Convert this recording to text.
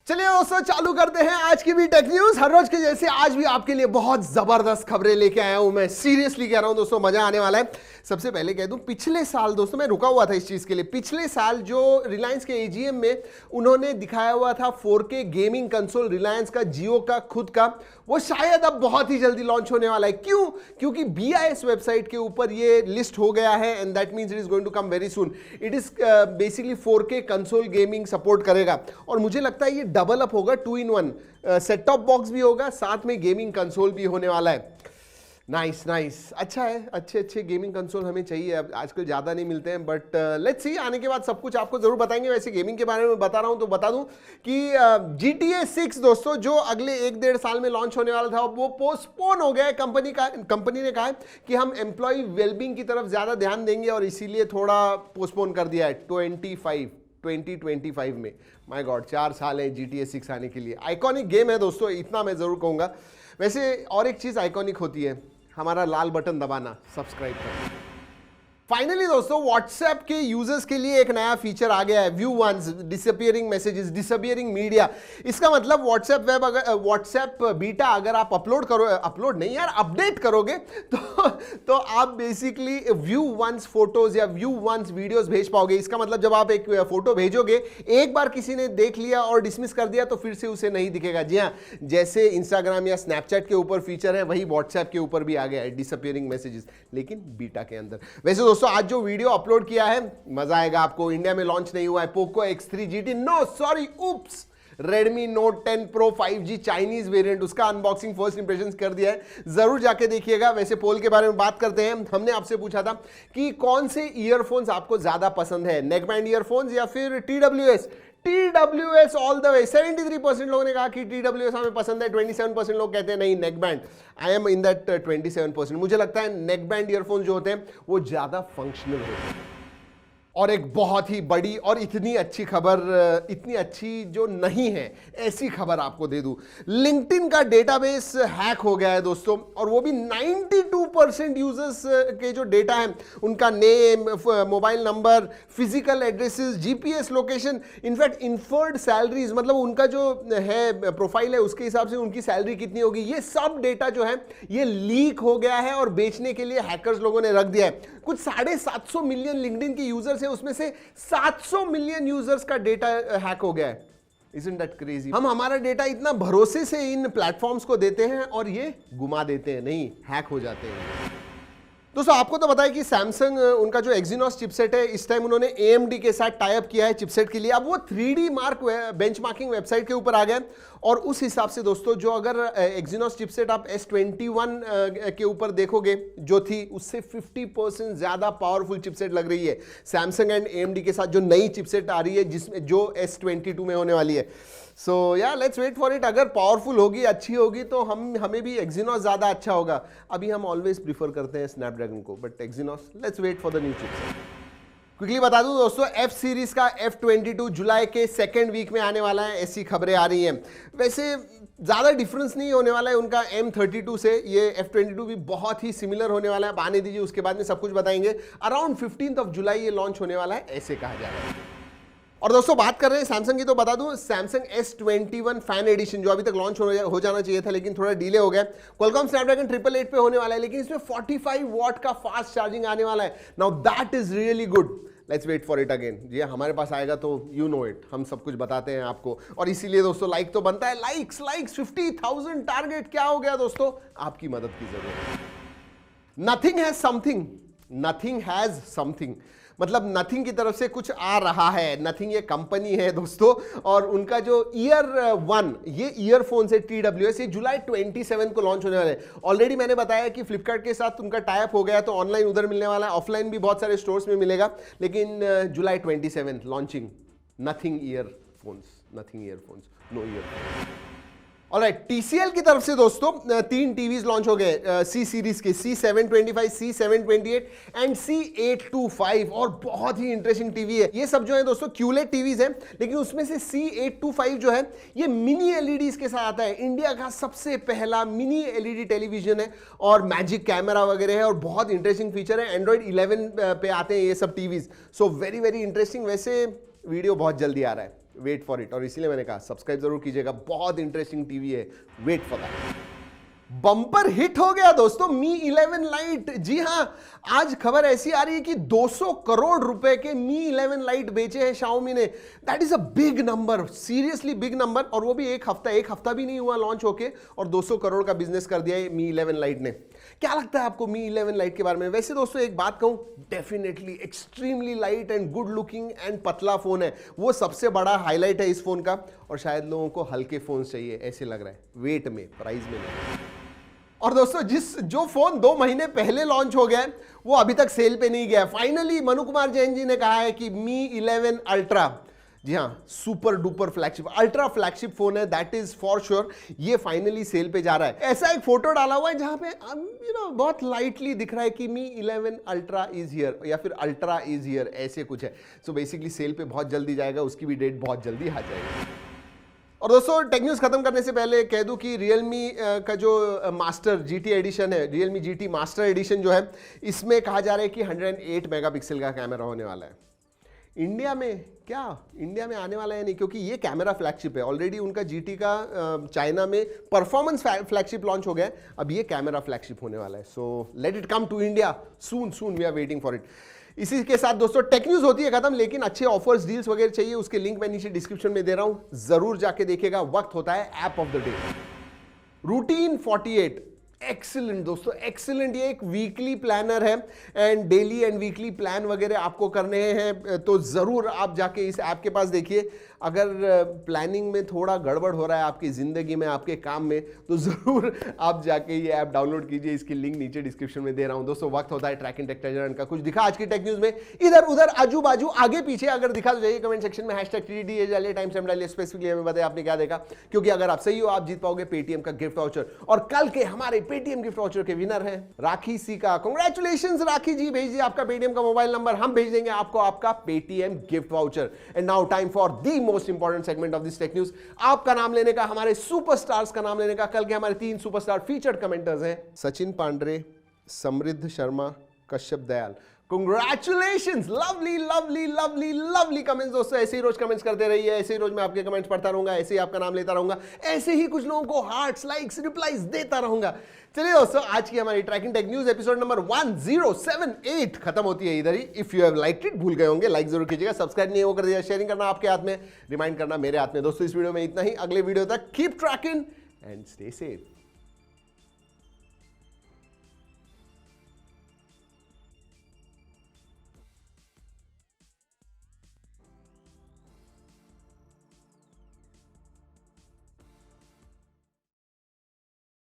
चलिए दोस्तों चालू करते हैं आज की भी टेक न्यूज। हर रोज के जैसे आज भी आपके लिए बहुत जबरदस्त खबरें लेके आया हूं। मैं सीरियसली कह रहा हूं दोस्तों, मजा आने वाला है। सबसे पहले कह दूं, पिछले साल दोस्तों मैं रुका हुआ था इस चीज के लिए। पिछले साल जो रिलायंस के एजीएम में उन्होंने दिखाया हुआ था 4K गेमिंग कंसोल रिलायंस का, जियो का खुद का, वो शायद अब बहुत ही जल्दी लॉन्च होने वाला है। क्यों? क्योंकि BIS वेबसाइट के ऊपर ये लिस्ट हो गया है and that means it is going to come very soon. It is basically 4K console gaming support करेगा और मुझे लगता है ये डबल अप होगा, 2 in 1। सेट टॉप बॉक्स भी होगा, साथ में गेमिंग कंसोल भी होने वाला है। नाइस नाइस, अच्छा है। अच्छे अच्छे गेमिंग कंसोल हमें चाहिए, अब आजकल ज़्यादा नहीं मिलते हैं, बट लेट्स सी, आने के बाद सब कुछ आपको जरूर बताएंगे। वैसे गेमिंग के बारे में बता रहा हूं तो बता दूं कि GTA 6 दोस्तों जो अगले 1-1.5 साल में लॉन्च होने वाला था, वो पोस्टपोन हो गया है। कंपनी ने कहा है कि हम एम्प्लॉय वेलबींग की तरफ ज़्यादा ध्यान देंगे और इसीलिए थोड़ा पोस्टपोन कर दिया है 2025 में। माय गॉड, 4 साल है GTA 6 आने के लिए। आइकॉनिक गेम है दोस्तों, इतना मैं जरूर कहूँगा। वैसे और एक चीज़ आइकॉनिक होती है, हमारा लाल बटन दबाना, सब्सक्राइब करना। फाइनली दोस्तों व्हाट्सएप के यूजर्स के लिए एक नया फीचर आ गया है, view once, disappearing messages, disappearing media. इसका मतलब व्हाट्सएप बीटा अगर आप अपलोड नहीं यार, अपडेट करोगे तो आप बेसिकली व्यू वंस फोटोज या व्यू वंस वीडियोस भेज पाओगे। इसका मतलब जब आप एक फोटो भेजोगे, एक बार किसी ने देख लिया और डिसमिस कर दिया तो फिर से उसे नहीं दिखेगा। जी हाँ, जैसे इंस्टाग्राम या स्नैपचैट के ऊपर फीचर है, वही व्हाट्सएप के ऊपर भी आ गया है, डिसअपियरिंग मैसेजेस, लेकिन बीटा के अंदर। वैसे दोस्तों आज जो वीडियो अपलोड किया है, मजा आएगा आपको। इंडिया में लॉन्च नहीं हुआ है Poco X3 GT, no sorry, oops, Redmi Note 10 Pro 5G Chinese variant, उसका अनबॉक्सिंग फर्स्ट इंप्रेशंस कर दिया है, जरूर जाके देखिएगा। वैसे पोल के बारे में बात करते हैं। हमने आपसे पूछा था कि कौन से ईयरफोन्स आपको ज्यादा पसंद है, नेकबैंड ईयरफोन्स या फिर TWS ऑल द वे। 73% लोगों ने कहा कि TWS हमें पसंद है, 27% लोग कहते हैं नहीं neckband. I am in that 27%। मुझे लगता है नेकबैंड ईयरफोन्स जो होते हैं वो ज्यादा फंक्शनल होते हैं। और एक बहुत ही बड़ी और इतनी अच्छी खबर, इतनी अच्छी जो नहीं है ऐसी खबर आपको दे दूं, लिंक्डइन का डेटाबेस हैक हो गया है दोस्तों, और वो भी 92% यूजर्स के जो डेटा है, उनका name, mobile number, physical addresses, GPS location, in fact inferred salaries, मतलब उनका जो है प्रोफाइल है उसके हिसाब से उनकी सैलरी कितनी होगी, ये सब डेटा जो है ये लीक हो गया है और बेचने के लिए हैकर्स लोगों ने रख दिया है। कुछ 750 मिलियन लिंक्डइन के यूजर्स है, उसमें से 700 मिलियन यूजर्स का डेटा हैक हो गया है। Isn't that crazy? हम हमारा डेटा इतना भरोसे से इन प्लेटफॉर्म्स को देते हैं और ये गुमा देते हैं, नहीं, हैक हो जाते हैं। दोस्तों आपको तो पता है कि सैमसंग, उनका जो एक्जीनोस चिपसेट है, इस टाइम उन्होंने AMD के साथ टाई अप किया है चिपसेट के लिए। अब वो 3D मार्क बेंचमार्किंग वेबसाइट के ऊपर आ गया और उस हिसाब से दोस्तों जो अगर एक्जीनोस चिपसेट आप S21 के ऊपर देखोगे जो थी, उससे 50% ज्यादा पावरफुल चिपसेट लग रही है सैमसंग एंड AMD के साथ जो नई चिपसेट आ रही है, जिसमें जो S22 में होने वाली है। सो या लेट्स वेट फॉर इट। अगर पावरफुल होगी, अच्छी होगी, तो हमें भी एक्जीनोस ज़्यादा अच्छा होगा। अभी हम ऑलवेज प्रीफर करते हैं स्नैपड्रैगन को, but Exynos, let's wait for the new chips. Quickly बता दूं दोस्तों, F सीरीज का F22 जुलाई के 2nd वीक में आने वाला है, ऐसी खबरें आ रही हैं। वैसे ज़्यादा डिफरेंस नहीं होने वाला है उनका M32 से, ये F22 भी बहुत ही सिमिलर होने वाला है। आने दीजिए, उसके बाद में सब कुछ बताएंगे। अराउंड 15 जुलाई ये लॉन्च होने वाला है, ऐसे कहा जा रहा है। और दोस्तों बात कर रहे हैं सैमसंग की, तो बता दूं सैमसंग S21 फैन एडिशन जो अभी तक लॉन्च हो जाना चाहिए था, लेकिन थोड़ा डिले हो गया। क्वालकॉम स्नैपड्रैगन 888 पे होने वाला है, लेकिन इसमें 45 वॉट का फास्ट चार्जिंग आने वाला है। Now that is really good, let's wait for it again. जी हमारे पास आएगा तो यू नो इट, हम सब कुछ बताते हैं आपको। और इसीलिए दोस्तों लाइक तो बनता है, लाइक्स 50,000 टारगेट। क्या हो गया दोस्तों, आपकी मदद की जरूरत है। Nothing has something, nothing has something, मतलब नथिंग की तरफ से कुछ आ रहा है। नथिंग ये कंपनी है दोस्तों, और उनका जो ईयर 1 ये ईयरफोन है TWS, ये जुलाई 27 को लॉन्च होने वाले हैं। ऑलरेडी मैंने बताया कि फ्लिपकार्ट के साथ उनका टाई अप हो गया, तो ऑनलाइन उधर मिलने वाला है, ऑफलाइन भी बहुत सारे स्टोर्स में मिलेगा, लेकिन जुलाई 27 launching Nothing earphones, Nothing earphones, no earphones. Alright, TCL की तरफ से दोस्तों 3 टीवीज लॉन्च हो गए C सीरीज के, C725, C728 एंड C825, और बहुत ही इंटरेस्टिंग टीवी है। ये सब जो है दोस्तों QLED टीवीज हैं, लेकिन उसमें से C825 जो है ये मिनी LEDs के साथ आता है। इंडिया का सबसे पहला मिनी LED टेलीविजन है और मैजिक कैमरा वगैरह है, और बहुत इंटरेस्टिंग फीचर है। Android 11 पे आते हैं ये सब TVs, so very very interesting. वैसे वीडियो बहुत जल्दी आ रहा है, वेट फॉर इट। और इसीलिए मैंने कहा सब्सक्राइब जरूर कीजिएगा, बहुत इंटरेस्टिंग टीवी है, wait for that. Bumper hit हो गया दोस्तों मी 11 लाइट। जी हां, आज खबर ऐसी आ रही है कि 200 करोड़ रुपए के मी 11 लाइट बेचे हैं Xiaomi ने। That is a big number, seriously big number. और वो भी एक हफ्ता भी नहीं हुआ लॉन्च होके और 200 करोड़ का बिजनेस कर दिया है मी 11 लाइट ने। क्या लगता है आपको मी 11 लाइट के बारे में? वैसे दोस्तों एक बात कहूं, definitely extremely light and good looking and पतला फोन है, वो सबसे बड़ा हाईलाइट है इस फोन का। और शायद लोगों को हल्के फोन चाहिए ऐसे लग रहा है, वेट में, प्राइस में नहीं। और दोस्तों जो फोन 2 महीने पहले लॉन्च हो गया है वो अभी तक सेल पे नहीं गया। फाइनली मनु कुमार जैन जी ने कहा है कि मी 11 अल्ट्रा, जी हां, super duper flagship, ultra flagship phone है, दैट इज फॉर श्योर, ये फाइनली सेल पे जा रहा है। ऐसा एक फोटो डाला हुआ है जहां पे बहुत लाइटली दिख रहा है कि मी 11 अल्ट्रा इज हियर या फिर अल्ट्रा इज हियर, ऐसे कुछ है। सो बेसिकली सेल पे बहुत जल्दी जाएगा, उसकी भी डेट बहुत जल्दी आ जाएगी। और दोस्तों टेक न्यूज़ खत्म करने से पहले कह दूं कि Realme का जो मास्टर GT एडिशन है, Realme GT मास्टर एडिशन जो है, इसमें कहा जा रहा है कि 108 मेगापिक्सल का कैमरा होने वाला है। इंडिया में आने वाला है नहीं, क्योंकि ये कैमरा फ्लैगशिप है। ऑलरेडी उनका GT का चाइना में परफॉर्मेंस फ्लैगशिप लॉन्च हो गया है, अब ये कैमरा फ्लैगशिप होने वाला है। So let it come to India soon, we are waiting for it. इसी के साथ दोस्तों टेक न्यूज़ होती है खत्म, लेकिन अच्छे ऑफर्स, डील्स वगैरह चाहिए, उसके लिंक मैं नीचे डिस्क्रिप्शन में दे रहा हूं, जरूर जाके देखिएगा। वक्त होता है app of the day, routine 48। Excellent दोस्तों, एक्सीलेंट। ये एक वीकली प्लानर है and daily and weekly plan वगैरह आपको करने हैं तो जरूर आप जाके इस ऐप के पास देखिए। अगर प्लानिंग में थोड़ा गड़बड़ हो रहा है आपकी जिंदगी में, आपके काम में, तो जरूर आप जाके ये ऐप डाउनलोड कीजिए। इसकी लिंक नीचे डिस्क्रिप्शन में दे रहा हूं। दोस्तों वक्त होता है ट्रैक एंड टेक ट्रेजर का कुछ दिखा आज की टेक न्यूज में, इधर उधर आजू बाजू आगे पीछे अगर दिखा तो जाइए कमेंट सेक्शन में #TTD डालिए, टाइम स्टैम्प डालिए, स्पेसिफिकली हमें बताइए आपने क्या देखा। क्योंकि अगर आप सही हो आप जीत पाओगे पेटीएम का गिफ्ट वाउचर। और कल के हमारे पेटीएम गिफ्ट वाउचर के विनर हैं राखी सी का। कांग्रेचुलेशंस राखी जी, भेज दिए आपका पेटीएम का मोबाइल नंबर, हम भेज देंगे आपको आपका Paytm gift voucher. And now time for the most important segment of this tech news, आपका नाम लेने का, हमारे सुपरस्टार्स का नाम लेने का। कल के हमारे 3 सुपरस्टार फीचर्ड कमेंटर्स हैं, सचिन पांडे, समृद्ध Sharma, Kashyap Dayal. Congratulations! Lovely lovely lovely lovely comments दोस्तों। ऐसे ही रोज कमेंट्स करते रहिए, ऐसे ही रोज मैं आपके कमेंट्स पढ़ता रहूंगा, ऐसे ही आपका नाम लेता रहूंगा, ऐसे ही कुछ लोगों को हार्ट्स, लाइक्स, रिप्लाईज देता रहूंगा। चलिए दोस्तों, आज की हमारी Trakin Tech News episode number 1078 खत्म होती है इधर ही। If you have liked it, भूल गए होंगे लाइक जरूर कीजिएगा, सब्सक्राइब नहीं वो कर दिया, शेयरिंग करना आपके हाथ में, रिमाइंड करना मेरे हाथ में। दोस्तों इस वीडियो में इतना ही, अगले वीडियो तक keep trekking and stay safe.